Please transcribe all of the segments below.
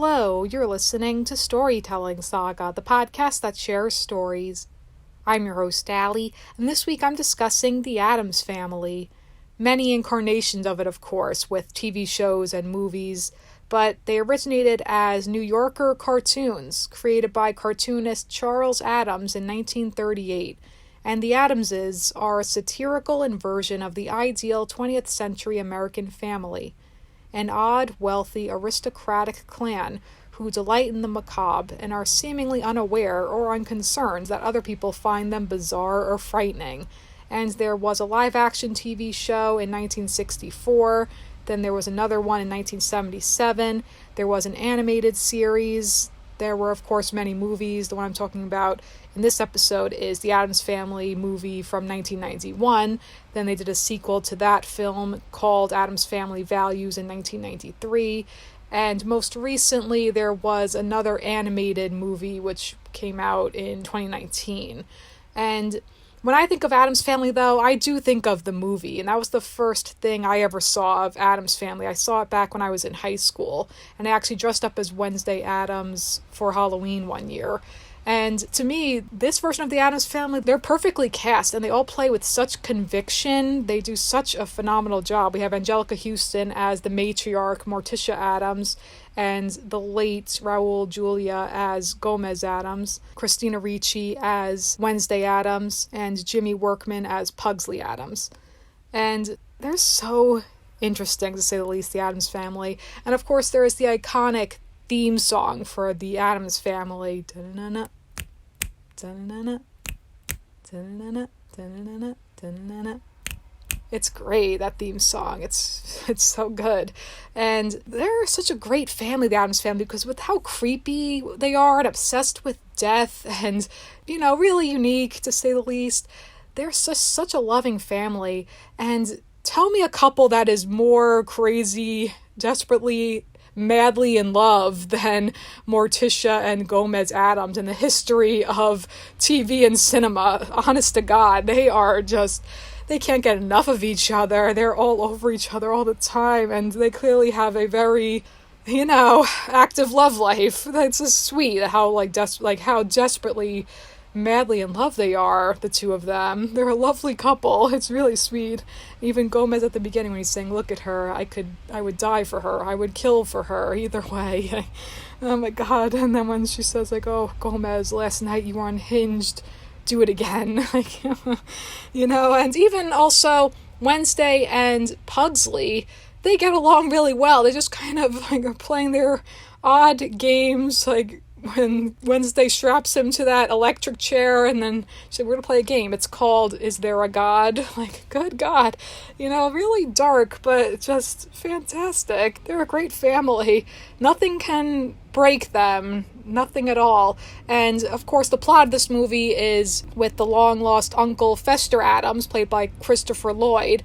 Hello, you're listening to Storytelling Saga, the podcast that shares stories. I'm your host, Allie, and this week I'm discussing the Addams Family. Many incarnations of it, of course, with TV shows and movies, but they originated as New Yorker cartoons, created by cartoonist Charles Addams in 1938. And the Addamses are a satirical inversion of the ideal 20th century American family. An odd, wealthy, aristocratic clan who delight in the macabre and are seemingly unaware or unconcerned that other people find them bizarre or frightening. And there was a live-action TV show in 1964, then there was another one in 1977, there was an animated series, there were, of course, many movies. The one I'm talking about in this episode is the Addams Family movie from 1991. Then they did a sequel to that film called Addams Family Values in 1993. And most recently, there was another animated movie which came out in 2019. And when I think of Addams Family, though, I do think of the movie, and that was the first thing I ever saw of Addams Family. I saw it back when I was in high school, and I actually dressed up as Wednesday Addams for Halloween one year. And to me, this version of the Addams Family, they're perfectly cast, and they all play with such conviction. They do such a phenomenal job. We have Angelica Houston as the matriarch, Morticia Addams, and the late Raul Julia as Gomez Addams, Christina Ricci as Wednesday Addams, and Jimmy Workman as Pugsley Addams. And they're so interesting, to say the least, the Addams Family. And of course, there is the iconic theme song for the Addams Family. Da-na-na-na, da-na-na-na, da-na-na-na, da-na-na-na, da-na-na-na. It's great, that theme song. It's so good. And they're such a great family, the Addams Family, because with how creepy they are and obsessed with death and, really unique, to say the least, they're such a loving family. And tell me a couple that is more crazy, desperately, madly in love than Morticia and Gomez Addams in the history of TV and cinema. Honest to God, they can't get enough of each other. They're all over each other all the time, and they clearly have a very, active love life. That's just sweet how how desperately, madly in love they are, the two of them. They're a lovely couple. It's really sweet. Even Gomez at the beginning when he's saying, "Look at her. I would die for her. I would kill for her. Either way." Oh my God. And then when she says, "Oh, Gomez, last night you were unhinged. Do it again." And even also Wednesday and Pugsley, they get along really well. They just kind of are playing their odd games, when Wednesday straps him to that electric chair, and then she said, "We're going to play a game. It's called Is There a God?" Good God. Really dark, but just fantastic. They're a great family. Nothing can break them. Nothing at all. And, of course, the plot of this movie is with the long-lost uncle Fester Addams, played by Christopher Lloyd,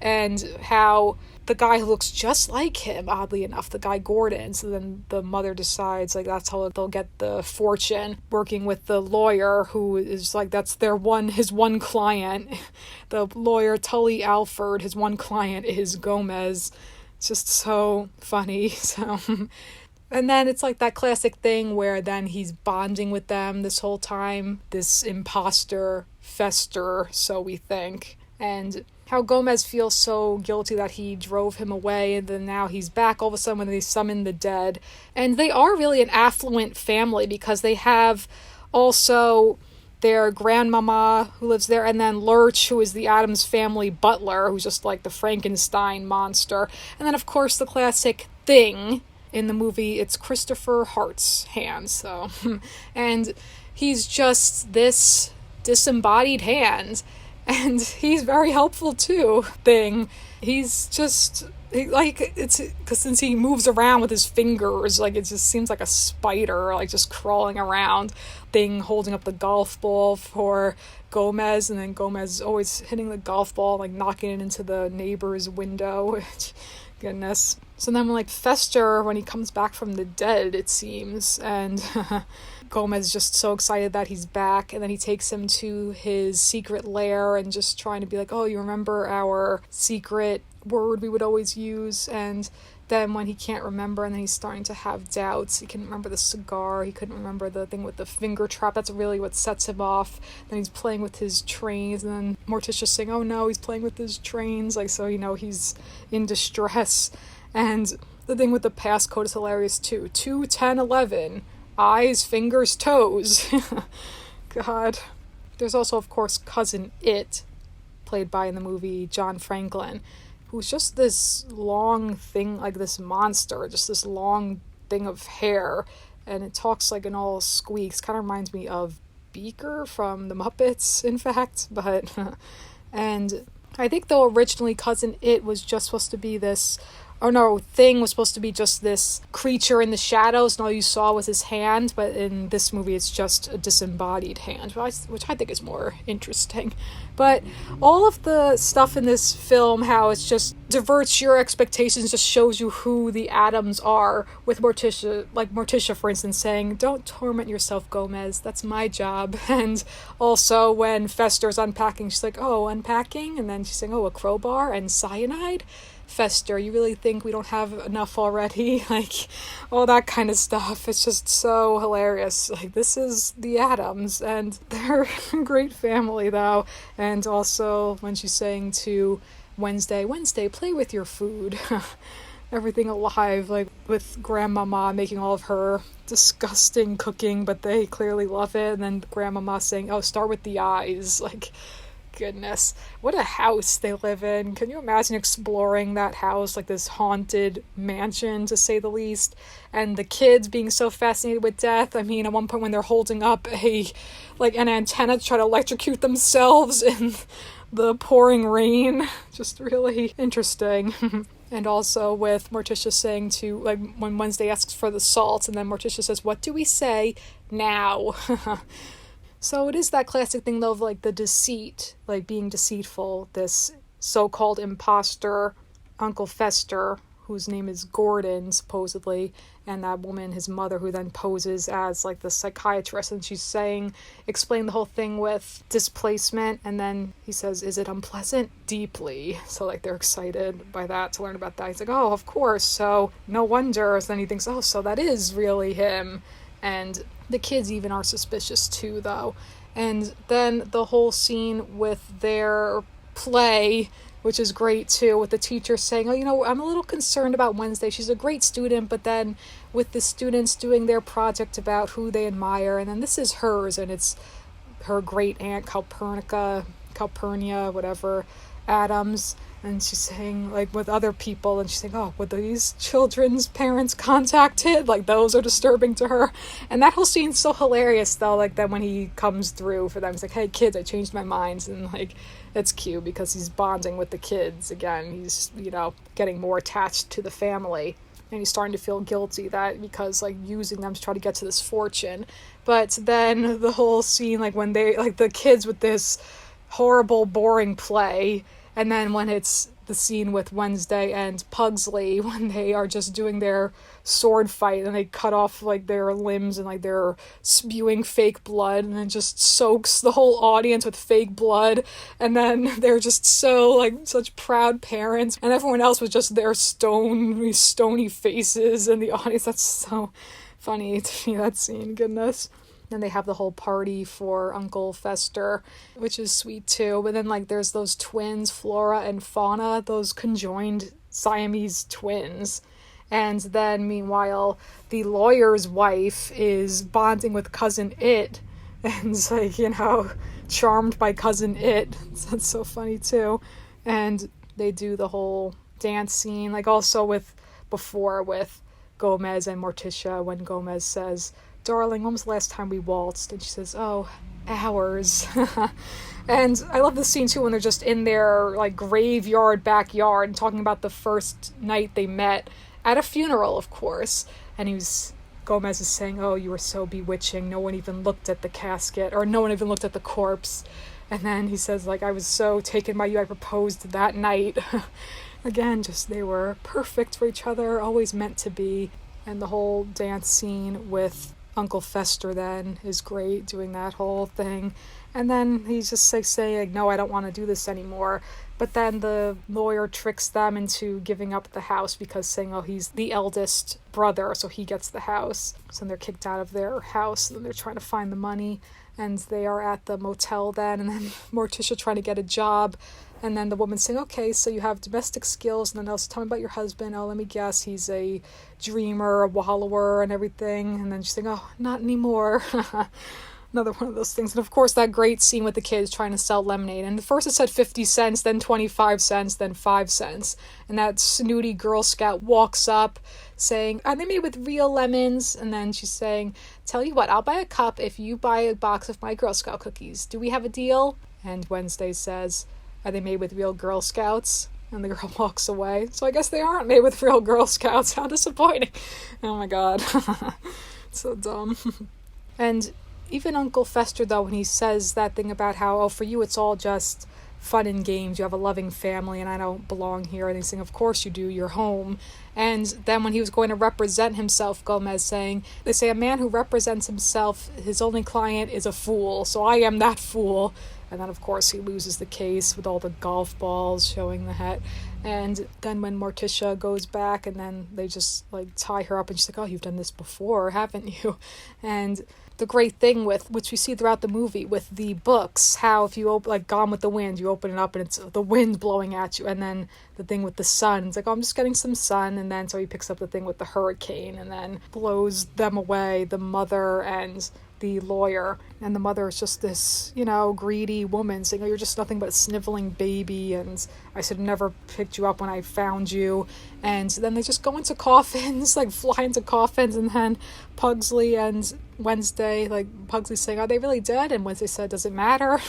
and how the guy who looks just like him, oddly enough, the guy Gordon. So then the mother decides, that's how they'll get the fortune, working with the lawyer who is that's his one client. The lawyer, Tully Alford, his one client is Gomez. It's just so funny. So, and then it's that classic thing where then he's bonding with them this whole time. This imposter, Fester, so we think. And how Gomez feels so guilty that he drove him away, and then now he's back all of a sudden when they summon the dead. And they are really an affluent family because they have also their grandmama who lives there, and then Lurch, who is the Addams Family butler, who's just the Frankenstein monster. And then, of course, the classic thing in the movie, it's Christopher Hart's hand. So, and he's just this disembodied hand. And he's very helpful too, thing. He's just, it's, because since he moves around with his fingers, it just seems like a spider, just crawling around. Thing holding up the golf ball for Gomez, and then Gomez is always hitting the golf ball, knocking it into the neighbor's window. Goodness. So then when Fester, when he comes back from the dead, it seems, and Gomez is just so excited that he's back, and then he takes him to his secret lair and just trying to be oh, you remember our secret word we would always use. And then when he can't remember and then he's starting to have doubts, he couldn't remember the cigar, he couldn't remember the thing with the finger trap, that's really what sets him off. Then he's playing with his trains, and then Morticia's saying, oh no, he's playing with his trains, like, so he's in distress. And the thing with the passcode is hilarious too. 2, 10, 11, eyes, fingers, toes. God. There's also, of course, Cousin It, played by, in the movie, John Franklin, who's just this long thing, like this monster, just this long thing of hair, and it talks like in all squeaks. Kind of reminds me of Beaker from the Muppets, in fact, but and I think though originally Cousin It was just supposed to be this, Thing was supposed to be just this creature in the shadows, and all you saw was his hand, but in this movie it's just a disembodied hand, which I think is more interesting. But all of the stuff in this film, how it's just diverts your expectations, just shows you who the Addams are, with Morticia, like Morticia, for instance, saying, don't torment yourself, Gomez, that's my job. And also when Fester's unpacking, she's like, oh, unpacking? And then she's saying, oh, a crowbar and cyanide? Fester, you really think we don't have enough already? Like, all that kind of stuff. It's just so hilarious. Like, this is the Addams, and they're a great family, though. And also, when she's saying to Wednesday, play with your food. Everything alive, like, with Grandmama making all of her disgusting cooking, but they clearly love it. And then Grandmama saying, oh, start with the eyes. Like, goodness, what a house they live in. Can you imagine exploring that house, like this haunted mansion, to say the least? And the kids being so fascinated with death. I mean, at one point when they're holding up an antenna to try to electrocute themselves in the pouring rain. Just really interesting. And also with Morticia saying to, like, when Wednesday asks for the salt, and then Morticia says, what do we say now? So it is that classic thing, though, of, like, the deceit, like, being deceitful, this so-called imposter, Uncle Fester, whose name is Gordon, supposedly, and that woman, his mother, who then poses as, like, the psychiatrist, and she's explain the whole thing with displacement, and then he says, is it unpleasant? Deeply. So, like, they're excited by that, to learn about that. He's like, oh, of course, so no wonder. So then he thinks, oh, so that is really him. And the kids even are suspicious too, though. And then the whole scene with their play, which is great too, with the teacher saying, oh, I'm a little concerned about Wednesday. She's a great student, but then with the students doing their project about who they admire, and then this is hers, and it's her great aunt Calpurnia, whatever, Addams. And she's saying, like, with other people, and she's saying, oh, were these children's parents contacted? Like, those are disturbing to her. And that whole scene's so hilarious, though, like, that when he comes through for them, he's like, hey, kids, I changed my mind. And, like, it's cute because he's bonding with the kids again. He's, getting more attached to the family. And he's starting to feel guilty because, like, using them to try to get to this fortune. But then the whole scene, like, when they, like, the kids with this horrible, boring play, and then when it's the scene with Wednesday and Pugsley, when they are just doing their sword fight and they cut off, like, their limbs and, like, they're spewing fake blood, and it just soaks the whole audience with fake blood, and then they're just so, like, such proud parents, and everyone else was just their stony faces in the audience. That's so funny to me, that scene, goodness. And they have the whole party for Uncle Fester, which is sweet too. But then, like, there's those twins, Flora and Fauna, those conjoined Siamese twins. And then, meanwhile, the lawyer's wife is bonding with Cousin It, and is, like, charmed by Cousin It. So that's so funny too. And they do the whole dance scene, like, also with Gomez and Morticia, when Gomez says, darling, when was the last time we waltzed? And she says, oh, hours. And I love the scene too when they're just in their, like, graveyard backyard and talking about the first night they met at a funeral, of course. And Gomez is saying, oh, you were so bewitching, no one even looked at the casket, or no one even looked at the corpse. And then he says, like, I was so taken by you, I proposed that night. Again, just they were perfect for each other, always meant to be. And the whole dance scene with Uncle Fester then is great, doing that whole thing. And then he's just, like, saying, no, I don't want to do this anymore. But then the lawyer tricks them into giving up the house because saying, oh, he's the eldest brother, so he gets the house. So then they're kicked out of their house, and then they're trying to find the money. And they are at the motel then, and then Morticia trying to get a job. And then the woman saying, okay, so you have domestic skills, and then also tell me about your husband. Oh, let me guess, he's a dreamer, a wallower, and everything. And then she's saying, oh, not anymore. Another one of those things. And of course, that great scene with the kids trying to sell lemonade. And first it said 50 cents, then 25 cents, then 5 cents. And that snooty Girl Scout walks up saying, are they made with real lemons? And then she's saying, tell you what, I'll buy a cup if you buy a box of my Girl Scout cookies. Do we have a deal? And Wednesday says, are they made with real Girl Scouts? And the girl walks away. So I guess they aren't made with real Girl Scouts. How disappointing. Oh my God. So dumb. And even Uncle Fester, though, when he says that thing about how, oh, for you it's all just fun and games, you have a loving family and I don't belong here, and he's saying, of course you do, you're home. And then when he was going to represent himself, Gomez saying, they say a man who represents himself, his only client is a fool, so I am that fool. And then, of course, he loses the case with all the golf balls showing the hat. And then when Morticia goes back and then they just, tie her up and she's like, oh, you've done this before, haven't you? And the great thing with, which we see throughout the movie, with the books, how if you open, Gone with the Wind, you open it up and it's the wind blowing at you. And then the thing with the sun, it's like, oh, I'm just getting some sun. And then so he picks up the thing with the hurricane and then blows them away, the mother and the lawyer. And the mother is just this, greedy woman saying, oh, you're just nothing but a sniveling baby, and I should have never picked you up when I found you. And then they just go into coffins, fly into coffins, and then Pugsley and Wednesday, Pugsley saying, are they really dead? And Wednesday said, does it matter?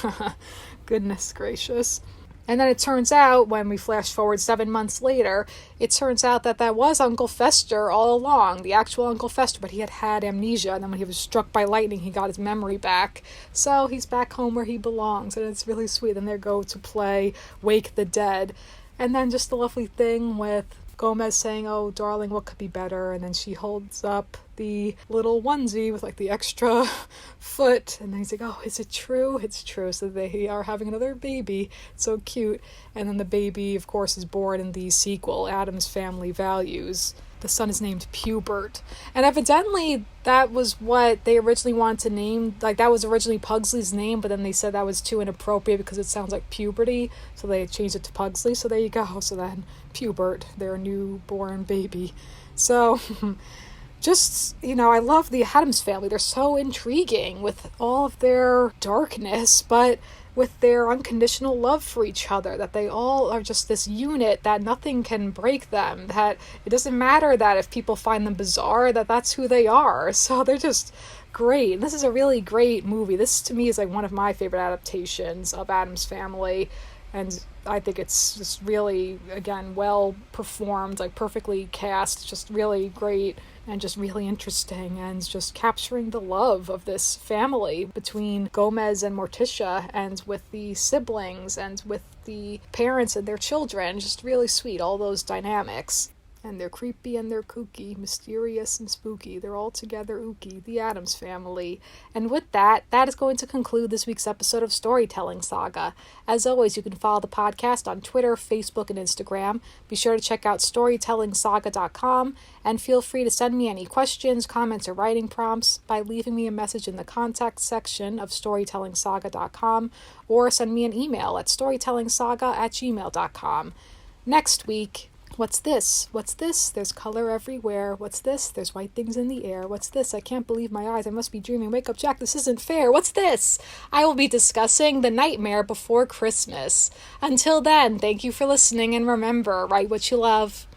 Goodness gracious. And then it turns out, when we flash forward 7 months later, it turns out that was Uncle Fester all along, the actual Uncle Fester, but he had amnesia, and then when he was struck by lightning, he got his memory back. So he's back home where he belongs, and it's really sweet. And they go to play Wake the Dead. And then just the lovely thing with Gomez saying, oh, darling, what could be better? And then she holds up the little onesie with the extra foot, and then he's like, oh, is it true? It's true. So they are having another baby. It's so cute. And then the baby, of course, is born in the sequel, Addams Family Values. The son is named Pubert. And evidently that was what they originally wanted to name. That was originally Pugsley's name, but then they said that was too inappropriate because it sounds like puberty. So they changed it to Pugsley. So there you go. So then Pubert, their newborn baby. So just, I love the Addams Family. They're so intriguing with all of their darkness, but with their unconditional love for each other, that they all are just this unit, that nothing can break them, that it doesn't matter that if people find them bizarre, that's who they are. So they're just great. This is a really great movie. This, to me, is one of my favorite adaptations of Addams Family, and I think it's just really, again, well performed, perfectly cast, just really great, and just really interesting, and just capturing the love of this family between Gomez and Morticia, and with the siblings, and with the parents and their children. Just really sweet, all those dynamics. And they're creepy and they're kooky, mysterious and spooky. They're all together ooky, the Addams Family. And with that is going to conclude this week's episode of Storytelling Saga. As always, you can follow the podcast on Twitter, Facebook, and Instagram. Be sure to check out storytellingsaga.com, and feel free to send me any questions, comments, or writing prompts by leaving me a message in the contact section of storytellingsaga.com, or send me an email at storytellingsaga@gmail.com. Next week, what's this? What's this? There's color everywhere. What's this? There's white things in the air. What's this? I can't believe my eyes. I must be dreaming. Wake up, Jack. This isn't fair. What's this? I will be discussing The Nightmare Before Christmas. Until then, thank you for listening, and remember, write what you love.